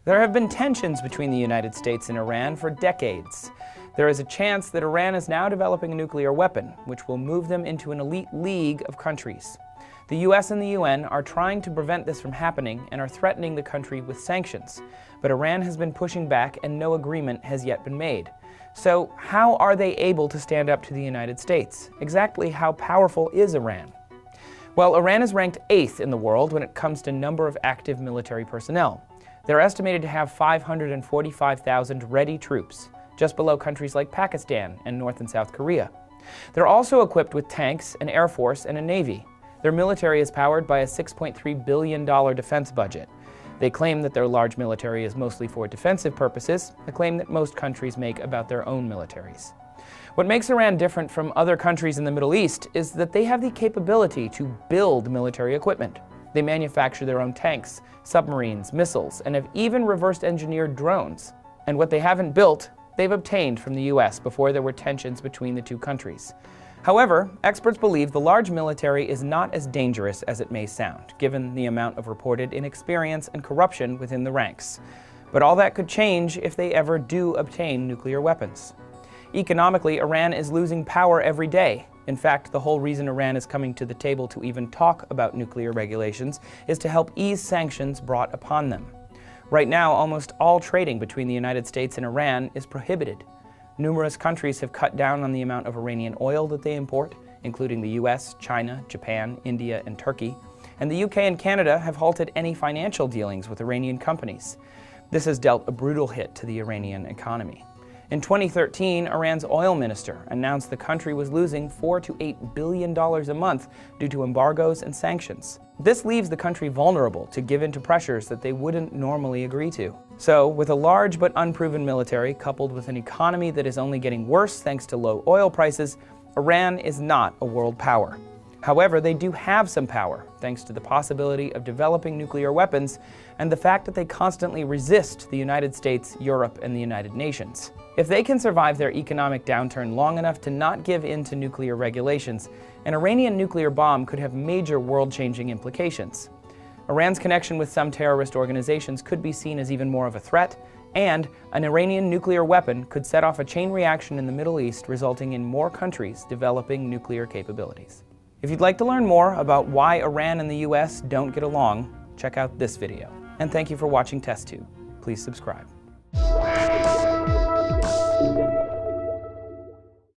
There have been tensions between the United States and Iran for decades. There is a chance that Iran is now developing a nuclear weapon, which will move them into an elite league of countries. The US and the UN are trying to prevent this from happening and are threatening the country with sanctions. But Iran has been pushing back and no agreement has yet been made. So how are they able to stand up to the United States? Exactly how powerful is Iran? Well, Iran is ranked 8th in the world when it comes to number of active military personnel. They're estimated to have 545,000 ready troops, just below countries like Pakistan and North and South Korea. They're also equipped with tanks, an air force, and a navy. Their military is powered by a $6.3 billion defense budget. They claim that their large military is mostly for defensive purposes, a claim that most countries make about their own militaries. What makes Iran different from other countries in the Middle East is that they have the capability to build military equipment. They manufacture their own tanks, submarines, missiles, and have even reverse-engineered drones. And what they haven't built, they've obtained from the US before there were tensions between the two countries. However, experts believe the large military is not as dangerous as it may sound, given the amount of reported inexperience and corruption within the ranks. But all that could change if they ever do obtain nuclear weapons. Economically, Iran is losing power every day. In fact, the whole reason Iran is coming to the table to even talk about nuclear regulations is to help ease sanctions brought upon them. Right now, almost all trading between the United States and Iran is prohibited. Numerous countries have cut down on the amount of Iranian oil that they import, including the US, China, Japan, India, and Turkey. And the UK and Canada have halted any financial dealings with Iranian companies. This has dealt a brutal hit to the Iranian economy. In 2013, Iran's oil minister announced the country was losing $4 to $8 billion a month due to embargoes and sanctions. This leaves the country vulnerable to give in to pressures that they wouldn't normally agree to. So, with a large but unproven military coupled with an economy that is only getting worse thanks to low oil prices, Iran is not a world power. However, they do have some power, thanks to the possibility of developing nuclear weapons and the fact that they constantly resist the United States, Europe, and the United Nations. If they can survive their economic downturn long enough to not give in to nuclear regulations, an Iranian nuclear bomb could have major world-changing implications. Iran's connection with some terrorist organizations could be seen as even more of a threat, and an Iranian nuclear weapon could set off a chain reaction in the Middle East, resulting in more countries developing nuclear capabilities. If you'd like to learn more about why Iran and the US don't get along, check out this video. And thank you for watching TestTube. Please subscribe.